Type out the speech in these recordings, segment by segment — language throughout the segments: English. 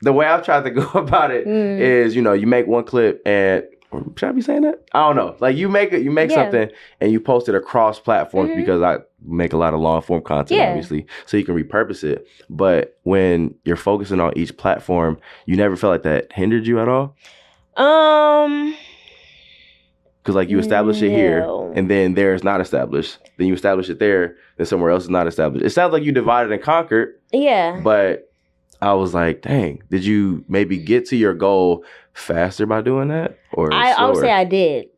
the way I've tried to go about it is, you know, you make one clip and should I be saying that? I don't know. Like you make something and you post it across platforms because I make a lot of long form content, obviously, so you can repurpose it. But when you're focusing on each platform, you never felt like that hindered you at all? Because like you establish it here and then there is not established. Then you establish it there, then somewhere else is not established. It sounds like you divided and conquered. Yeah. But I was like, dang, did you maybe get to your goal faster by doing that? Or I would say I did.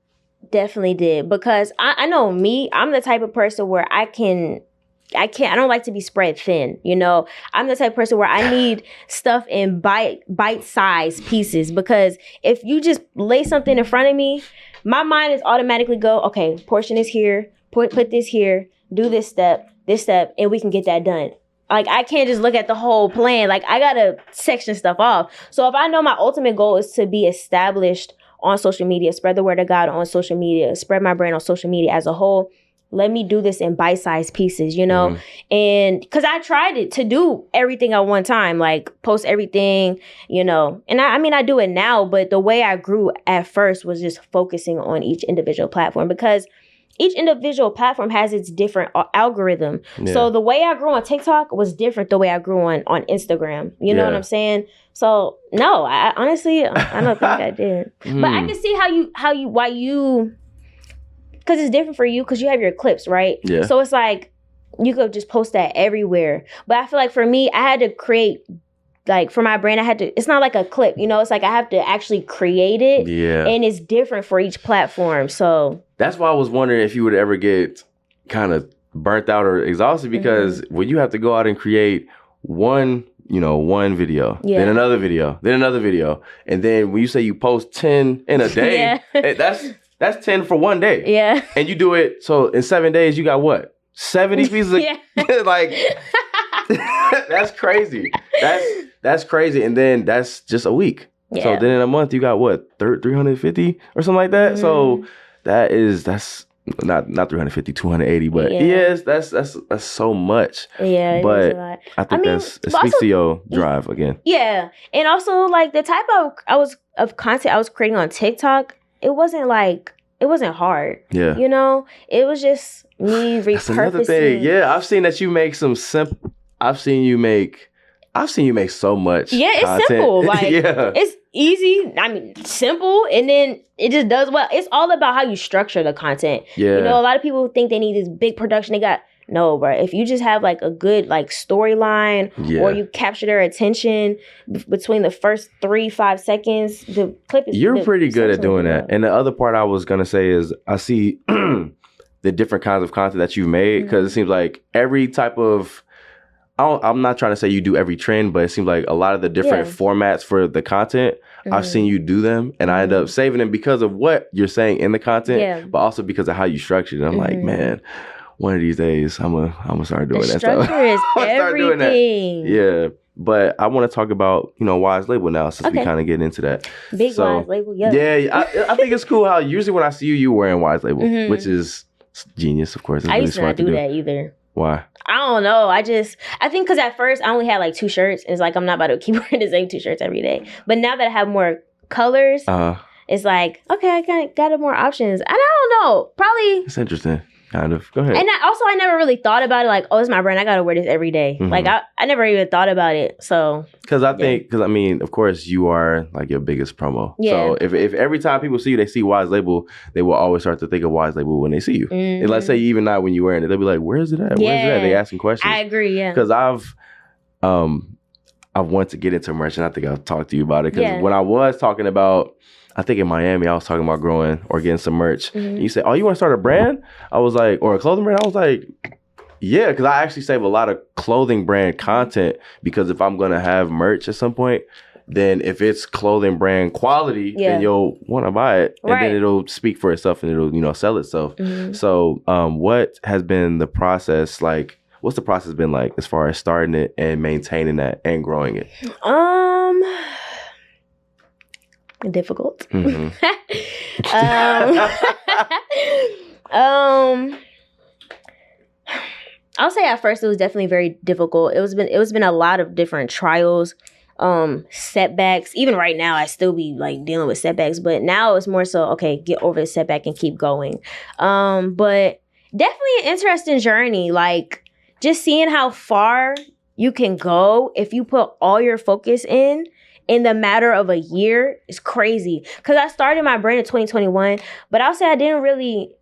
Definitely did. Because I know me, I'm the type of person where I don't like to be spread thin, you know? I'm the type of person where I need stuff in bite-sized pieces, because if you just lay something in front of me, my mind is automatically go, okay, portion is here, put this here, do this step, and we can get that done. Like, I can't just look at the whole plan. Like, I gotta section stuff off. So if I know my ultimate goal is to be established on social media, spread the word of God on social media, spread my brand on social media as a whole, let me do this in bite-sized pieces, you know? And because I tried to do everything at one time, like post everything, you know? And I mean, I do it now, but the way I grew at first was just focusing on each individual platform, because each individual platform has its different algorithm. Yeah. So the way I grew on TikTok was different the way I grew on Instagram. You know what I'm saying? So no, I honestly, I don't think I did. But I can see why you, because it's different for you because you have your clips, right? Yeah. So it's like you could just post that everywhere. But I feel like for me, I had to create, like for my brand, it's not like a clip, you know, it's like I have to actually create it. Yeah. And it's different for each platform. So that's why I was wondering if you would ever get kind of burnt out or exhausted, because when you have to go out and create one video, then another video, then another video. And then when you say you post 10 in a day, that's 10 for one day. Yeah. And you do it. So in 7 days, you got what? 70 pieces of like, that's crazy. That's crazy. And then that's just a week. Yeah. So then in a month, you got what? 350 or something like that. So that's not 350, 280, but yes, that's so much. Yeah, but it is a lot. I think it speaks to your drive again. Yeah, and also like the type of content I was creating on TikTok, it wasn't hard. Yeah, you know, it was just me repurposing. That's another thing. Yeah, I've seen that you make some simple. I've seen you make so much. Yeah, it's content. Simple. Like it's easy. I mean, simple, and then it just does well. It's all about how you structure the content. Yeah. You know, a lot of people think they need this big production. No, bro. If you just have like a good like storyline, or you capture their attention between the first 3-5 seconds, the clip is. You're pretty good at doing that. And the other part I was gonna say is I see the different kinds of content that you've made, because it seems like every type of. I'm not trying to say you do every trend, but it seems like a lot of the different formats for the content, I've seen you do them, and I end up saving them because of what you're saying in the content, but also because of how you structured it. I'm like, man, one of these days I'm gonna start doing that stuff. Structure is everything. Yeah, but I want to talk about Wise Label now, since we kind of get into that. Big Wise Label, yeah. Yeah, I think it's cool how usually when I see you wearing Wise Label, which is genius, of course. It's I really used to not do that either. Why? I don't know. I think because at first I only had like 2 shirts. It's like I'm not about to keep wearing the same 2 shirts every day. But now that I have more colors, it's like, okay, I kind of got more options. And I don't know. Probably. It's interesting. Kind of. Go ahead. And I never really thought about it like, oh, it's my brand. I got to wear this every day. Like, I never even thought about it. So. Because I mean, of course, you are like your biggest promo. Yeah. So if every time people see you, they see Wise Label, they will always start to think of Wise Label when they see you. And let's say even not when you're wearing it, they'll be like, where's it at? Yeah. Where's it at? They asking questions. I agree, yeah. Because I've wanted to get into merch, and I think I'll talk to you about it. Because when I was talking about, I think in Miami, I was talking about growing or getting some merch. And you said, oh, you want to start a brand? I was like, or a clothing brand? I was like, yeah, because I actually save a lot of clothing brand content, because if I'm going to have merch at some point, then if it's clothing brand quality, then you'll want to buy it. And then it'll speak for itself, and it'll, sell itself. So what has been the process like? What's the process been like as far as starting it and maintaining that and growing it? Difficult. I'll say at first it was definitely very difficult. It was been a lot of different trials. setbacks. Even right now, I still be like dealing with setbacks, but now it's more so, okay, get over the setback and keep going. But definitely an interesting journey. Like just seeing how far you can go if you put all your focus in the matter of a year is crazy. Because I started my brand in 2021, but I'll say I didn't really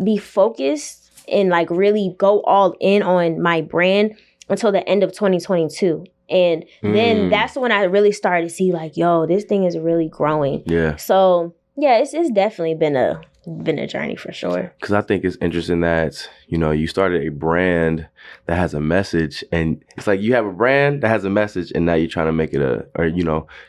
be focused and like really go all in on my brand until the end of 2022. And then that's when I really started to see like, yo, this thing is really growing. Yeah. So yeah, it's definitely been a journey for sure. Because I think it's interesting that, you know, you started a brand that has a message, and it's like you have a brand that has a message, and now you're trying to make it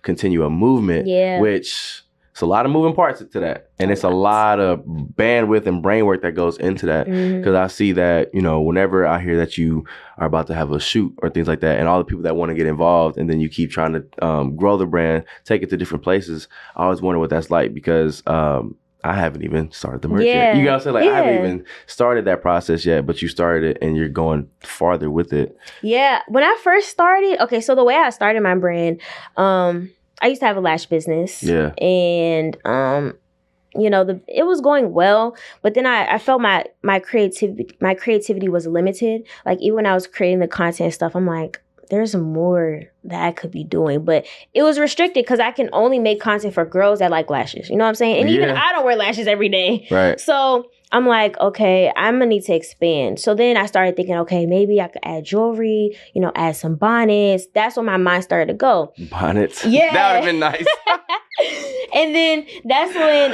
continue a movement. Yeah. Which it's a lot of moving parts to that. And it's a lot of bandwidth and brain work that goes into that. Because I see that, you know, whenever I hear that you are about to have a shoot or things like that, and all the people that want to get involved, and then you keep trying to grow the brand, take it to different places, I always wonder what that's like, because I haven't even started the merch yet. You know what I'm saying? Like, I haven't even started that process yet, but you started it and you're going farther with it. Yeah. When I first started, okay, so the way I started my brand, I used to have a lash business. Yeah. And, you know, it was going well, but then I felt my creativity was limited. Like, even when I was creating the content and stuff, I'm like, there's more that I could be doing, but it was restricted because I can only make content for girls that like lashes. You know what I'm saying? And even I don't wear lashes every day. Right. So I'm like, okay, I'm gonna need to expand. So then I started thinking, okay, maybe I could add jewelry, you know, add some bonnets. That's when my mind started to go. Bonnets? Yeah. That would have been nice. And then that's when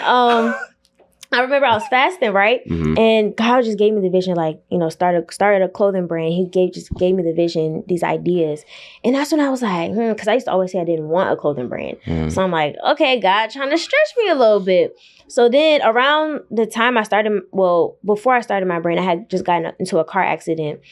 I remember I was fasting, right? And God just gave me the vision, like, you know, started a clothing brand. He just gave me the vision, these ideas. And that's when I was like, because I used to always say I didn't want a clothing brand. So I'm like, okay, God trying to stretch me a little bit. So then around the time before I started my brand, I had just gotten into a car accident.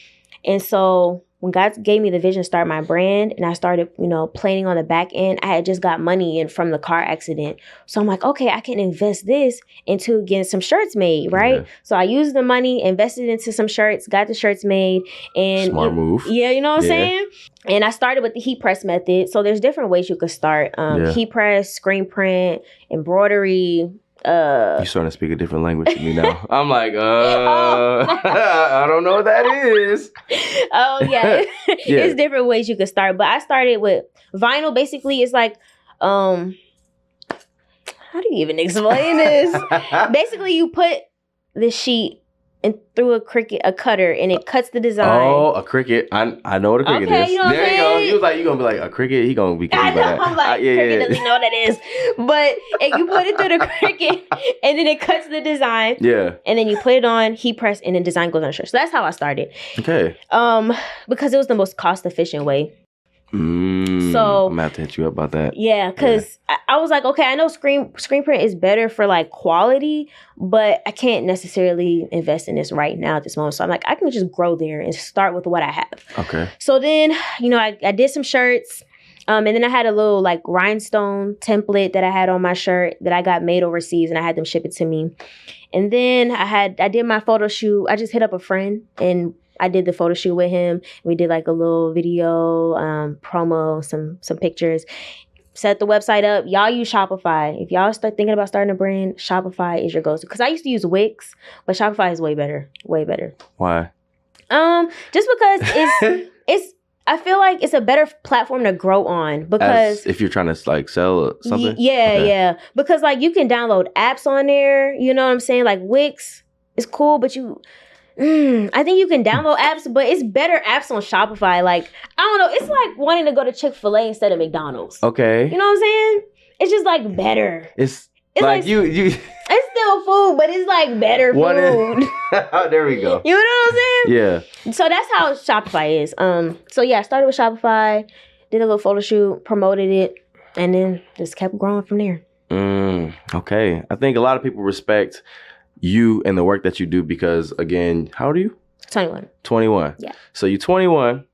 And so when God gave me the vision to start my brand and I started, you know, planning on the back end, I had just got money in from the car accident. So I'm like, okay, I can invest this into getting some shirts made, right? Yeah. So I used the money, invested into some shirts, got the shirts made. And smart move. Yeah, you know what I'm saying? And I started with the heat press method. So there's different ways you could start. Heat press, screen print, embroidery. You're starting to speak a different language to me now. I'm like, I don't know what that is. Oh, yeah. It's different ways you could start. But I started with vinyl. Basically, it's like, how do you even explain this? Basically, you put the sheet and through a cutter, and it cuts the design. Oh, a Cricut. I know what a Cricut is. You know there you go. He was like, you're going to be like, a Cricut? He going to be confused by that. I'm like, Cricut doesn't know what that is. But if you put it through the Cricut, and then it cuts the design. Yeah. And then you put it on, heat press, and then design goes on the shirt. So that's how I started. Okay. Because it was the most cost efficient way. So I'm gonna have to hit you up about that. Yeah, because I was like, okay, I know screen print is better for like quality, but I can't necessarily invest in this right now at this moment. So I'm like, I can just grow there and start with what I have. Okay. So then, you know, I did some shirts. And then I had a little like rhinestone template that I had on my shirt that I got made overseas, and I had them ship it to me. And then I did my photo shoot. I just hit up a friend and I did the photo shoot with him. We did like a little video, promo, some pictures. Set the website up. Y'all use Shopify. If y'all start thinking about starting a brand, Shopify is your go-to. Because I used to use Wix, but Shopify is way better. Way better. Why? Just because it's I feel like it's a better platform to grow on, because as if you're trying to like sell something. Yeah. Because like you can download apps on there. You know what I'm saying? Like Wix is cool, but I think you can download apps, but it's better apps on Shopify. Like, I don't know. It's like wanting to go to Chick-fil-A instead of McDonald's. Okay. You know what I'm saying? It's just like better. It's like you. It's still food, but it's like better food. There we go. You know what I'm saying? Yeah. So that's how Shopify is. So yeah, I started with Shopify, did a little photo shoot, promoted it, and then just kept growing from there. Okay. I think a lot of people respect you and the work that you do because, again, how old are you? 21. 21. Yeah. So you're 21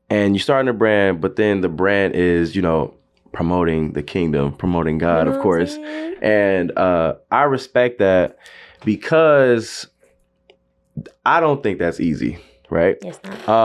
and you're starting a brand, but then the brand is, you know, promoting the kingdom, promoting God, of course. And I respect that because I don't think that's easy, right? It's not.